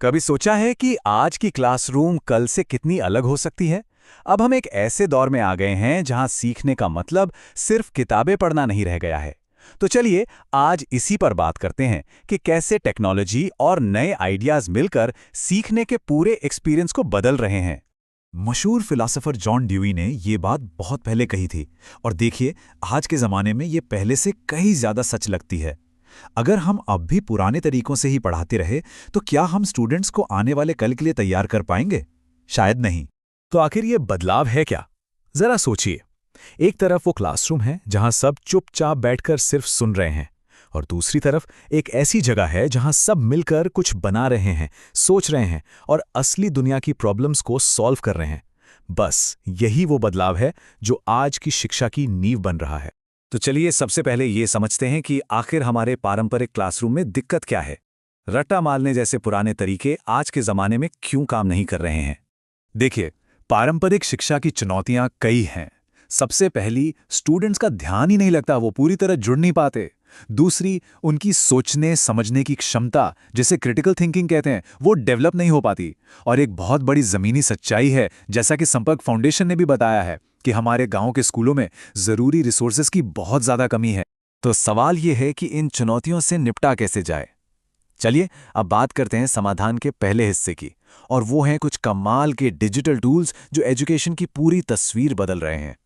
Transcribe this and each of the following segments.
कभी सोचा है कि आज की क्लासरूम कल से कितनी अलग हो सकती है? अब हम एक ऐसे दौर में आ गए हैं जहां सीखने का मतलब सिर्फ किताबें पढ़ना नहीं रह गया है। तो चलिए आज इसी पर बात करते हैं कि कैसे टेक्नोलॉजी और नए आइडियाज मिलकर सीखने के पूरे एक्सपीरियंस को बदल रहे हैं। मशहूर फिलोसोफर जॉन ड्यूई ने ये बात बहुत पहले कही थी और देखिए आज के ज़माने में ये पहले से कहीं ज़्यादा सच लगती है। अगर हम अब भी पुराने तरीकों से ही पढ़ाते रहे तो क्या हम स्टूडेंट्स को आने वाले कल के लिए तैयार कर पाएंगे? शायद नहीं। तो आखिर ये बदलाव है क्या? जरा सोचिए। एक तरफ वो क्लासरूम है जहां सब चुपचाप बैठकर सिर्फ सुन रहे हैं, और दूसरी तरफ एक ऐसी जगह है जहां सब मिलकर कुछ बना रहे हैं, सोच रहे हैं और असली दुनिया की प्रॉब्लम्स को सॉल्व कर रहे हैं। बस यही वो बदलाव है जो आज की शिक्षा की नींव बन रहा है। तो चलिए सबसे पहले ये समझते हैं कि आखिर हमारे पारंपरिक क्लासरूम में दिक्कत क्या है। रट्टा मारने जैसे पुराने तरीके आज के ज़माने में क्यों काम नहीं कर रहे हैं? देखिए, पारंपरिक शिक्षा की चुनौतियां कई हैं। सबसे पहली, स्टूडेंट्स का ध्यान ही नहीं लगता, वो पूरी तरह जुड़ नहीं पाते। दूसरी, उनकी सोचने समझने की क्षमता, जिसे क्रिटिकल थिंकिंग कहते हैं, वो डेवलप नहीं हो पाती। और एक बहुत बड़ी ज़मीनी सच्चाई है, जैसा कि संपर्क फाउंडेशन ने भी बताया है, कि हमारे गांव के स्कूलों में ज़रूरी रिसोर्सेज की बहुत ज़्यादा कमी है। तो सवाल ये है कि इन चुनौतियों से निपटा कैसे जाए। चलिए अब बात करते हैं समाधान के पहले हिस्से की, और वो हैं कुछ कमाल के डिजिटल टूल्स जो एजुकेशन की पूरी तस्वीर बदल रहे हैं।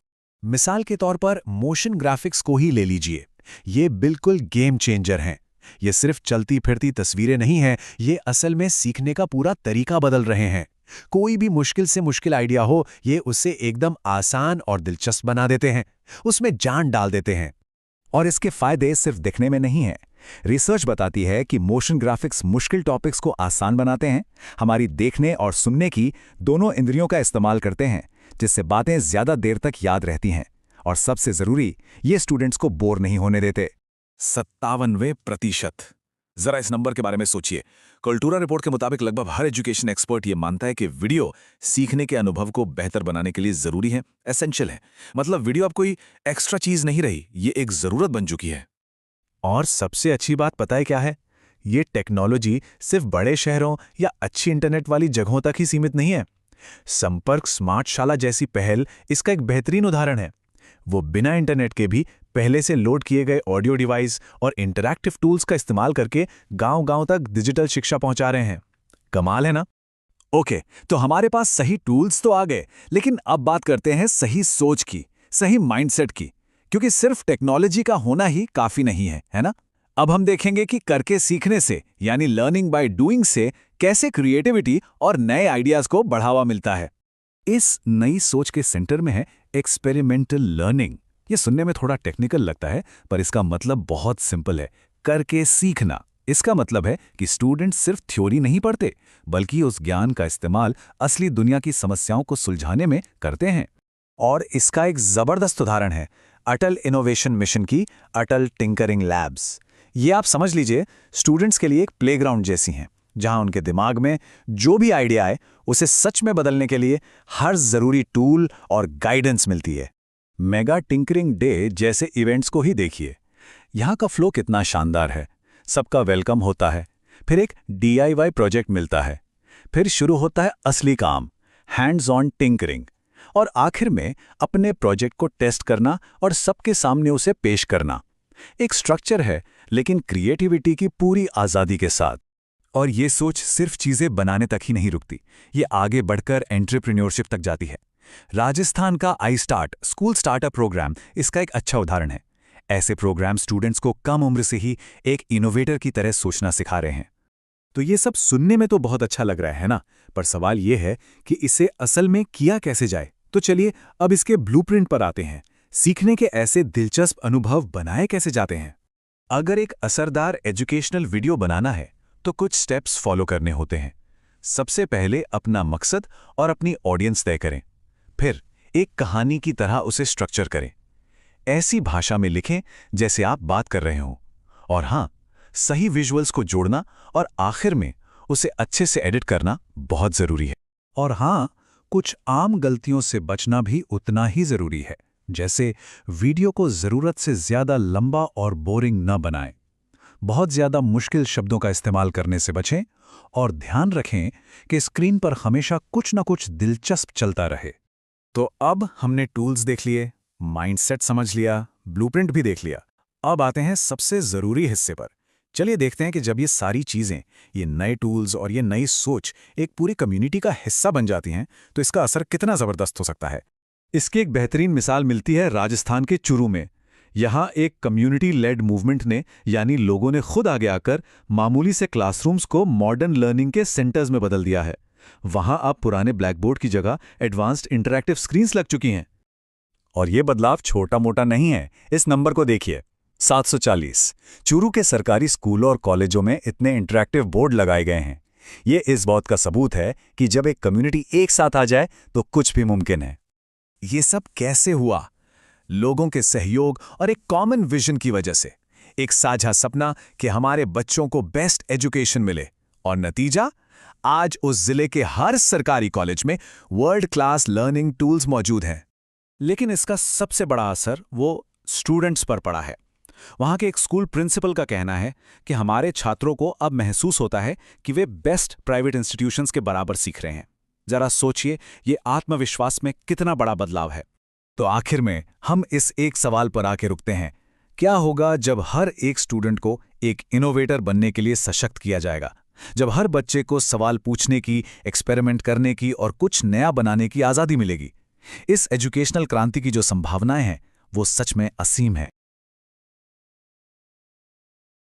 मिसाल के तौर पर मोशन ग्राफिक्स को ही ले लीजिए। ये बिल्कुल गेम चेंजर हैं। ये सिर्फ चलती फिरती तस्वीरें नहीं हैं, ये असल में सीखने का पूरा तरीका बदल रहे हैं। कोई भी मुश्किल से मुश्किल आइडिया हो, ये उसे एकदम आसान और दिलचस्प बना देते हैं, उसमें जान डाल देते हैं। और इसके फायदे सिर्फ दिखने में नहीं हैं। रिसर्च बताती है कि मोशन ग्राफिक्स मुश्किल टॉपिक्स को आसान बनाते हैं, हमारी देखने और सुनने की दोनों इंद्रियों का इस्तेमाल करते हैं, जिससे बातें ज्यादा देर तक याद रहती हैं। और सबसे जरूरी, ये स्टूडेंट्स को बोर नहीं होने देते। 57%। जरा इस नंबर के बारे में सोचिए। कल्टूरा रिपोर्ट के मुताबिक लगभग हर एजुकेशन एक्सपर्ट ये मानता है कि वीडियो सीखने के अनुभव को बेहतर बनाने के लिए जरूरी है, एसेंशियल है। मतलब वीडियो अब कोई एक्स्ट्रा चीज नहीं रही, ये एक जरूरत बन चुकी है। और सबसे अच्छी बात पता है क्या है? ये टेक्नोलॉजी सिर्फ बड़े शहरों या अच्छी इंटरनेट वाली जगहों तक ही सीमित नहीं है। संपर्क स्मार्ट शाला जैसी पहल इसका एक बेहतरीन उदाहरण है। वो बिना इंटरनेट के भी पहले से लोड किए गए ऑडियो डिवाइस और इंटरैक्टिव टूल्स का इस्तेमाल करके गांव-गांव तक डिजिटल शिक्षा पहुंचा रहे हैं। कमाल है ना? ओके, तो हमारे पास सही टूल्स तो आ गए, लेकिन अब बात करते हैं सही सोच की, सही माइंडसेट की। क्योंकि सिर्फ टेक्नोलॉजी का होना ही काफी नहीं है ना? अब हम देखेंगे कि करके सीखने से, यानी लर्निंग बाय डूइंग से, कैसे क्रिएटिविटी और नए आइडियाज को बढ़ावा मिलता है। इस नई सोच के सेंटर में है एक्सपेरिमेंटल लर्निंग। ये सुनने में थोड़ा टेक्निकल लगता है, पर इसका मतलब बहुत सिंपल है, करके सीखना। इसका मतलब है कि स्टूडेंट सिर्फ थ्योरी नहीं पढ़ते, बल्कि उस ज्ञान का इस्तेमाल असली दुनिया की समस्याओं को सुलझाने में करते हैं। और इसका एक जबरदस्त उदाहरण है अटल इनोवेशन मिशन की अटल टिंकरिंग लैब्स। ये आप समझ लीजिए स्टूडेंट्स के लिए एक प्लेग्राउंड जैसी हैं, जहां उनके दिमाग में जो भी आइडिया आए उसे सच में बदलने के लिए हर जरूरी टूल और गाइडेंस मिलती है। मेगा टिंकरिंग डे जैसे इवेंट्स को ही देखिए। यहाँ का फ्लो कितना शानदार है। सबका वेलकम होता है, फिर एक DIY प्रोजेक्ट मिलता है, फिर शुरू होता है असली काम, हैंड्स ऑन टिंकरिंग, और आखिर में अपने प्रोजेक्ट को टेस्ट करना और सबके सामने उसे पेश करना। एक स्ट्रक्चर है, लेकिन क्रिएटिविटी की पूरी आज़ादी के साथ। और ये सोच सिर्फ चीज़ें बनाने तक ही नहीं रुकती, ये आगे बढ़कर एंटरप्रेन्योरशिप तक जाती है। राजस्थान का iStart स्कूल स्टार्टअप प्रोग्राम इसका एक अच्छा उदाहरण है। ऐसे प्रोग्राम स्टूडेंट्स को कम उम्र से ही एक इनोवेटर की तरह सोचना सिखा रहे हैं। तो ये सब सुनने में तो बहुत अच्छा लग रहा है ना, पर सवाल ये है कि इसे असल में किया कैसे जाए। तो चलिए अब इसके ब्लूप्रिंट पर आते हैं। सीखने के ऐसे दिलचस्प अनुभव बनाए कैसे जाते हैं? अगर एक असरदार एजुकेशनल वीडियो बनाना है तो कुछ स्टेप्स फॉलो करने होते हैं। सबसे पहले अपना मकसद और अपनी ऑडियंस तय करें। फिर एक कहानी की तरह उसे स्ट्रक्चर करें। ऐसी भाषा में लिखें जैसे आप बात कर रहे हों। और हाँ, सही विजुअल्स को जोड़ना और आखिर में उसे अच्छे से एडिट करना बहुत जरूरी है। और हाँ, कुछ आम गलतियों से बचना भी उतना ही जरूरी है, जैसे वीडियो को जरूरत से ज्यादा लंबा और बोरिंग न बनाएं। बहुत ज़्यादा मुश्किल शब्दों का इस्तेमाल करने से बचें और ध्यान रखें कि स्क्रीन पर हमेशा कुछ न कुछ दिलचस्प चलता रहे। तो अब हमने टूल्स देख लिए, माइंडसेट समझ लिया, ब्लूप्रिंट भी देख लिया। अब आते हैं सबसे ज़रूरी हिस्से पर। चलिए देखते हैं कि जब ये सारी चीज़ें, ये नए टूल्स और ये नई सोच एक पूरी कम्युनिटी का हिस्सा बन जाती हैं, तो इसका असर कितना ज़बरदस्त हो सकता है। इसकी एक बेहतरीन मिसाल मिलती है राजस्थान के चुरू में। यहाँ एक कम्युनिटी लेड मूवमेंट ने, यानी लोगों ने खुद आगे आकर मामूली से क्लासरूम्स को मॉडर्न लर्निंग के सेंटर्स में बदल दिया है। वहाँ अब पुराने ब्लैकबोर्ड की जगह एडवांस्ड इंटरैक्टिव स्क्रीन्स लग चुकी हैं। और ये बदलाव छोटा मोटा नहीं है। इस नंबर को देखिए, 740। चूरू के सरकारी स्कूलों और कॉलेजों में इतने इंटरैक्टिव बोर्ड लगाए गए हैं। ये इस बात का सबूत है कि जब एक कम्युनिटी एक साथ आ जाए तो कुछ भी मुमकिन है। ये सब कैसे हुआ? लोगों के सहयोग और एक कॉमन विजन की वजह से। एक साझा सपना कि हमारे बच्चों को बेस्ट एजुकेशन मिले, और नतीजा, आज उस जिले के हर सरकारी कॉलेज में वर्ल्ड क्लास लर्निंग टूल्स मौजूद हैं। लेकिन इसका सबसे बड़ा असर वो स्टूडेंट्स पर पड़ा है। वहाँ के एक स्कूल प्रिंसिपल का कहना है कि हमारे छात्रों को अब महसूस होता है कि वे बेस्ट प्राइवेट इंस्टीट्यूशंस के बराबर सीख रहे हैं। जरा सोचिए, ये आत्मविश्वास में कितना बड़ा बदलाव है। तो आखिर में हम इस एक सवाल पर आके रुकते हैं, क्या होगा जब हर एक स्टूडेंट को एक इनोवेटर बनने के लिए सशक्त किया जाएगा? जब हर बच्चे को सवाल पूछने की, एक्सपेरिमेंट करने की और कुछ नया बनाने की आज़ादी मिलेगी? इस एजुकेशनल क्रांति की जो संभावनाएं हैं, वो सच में असीम है।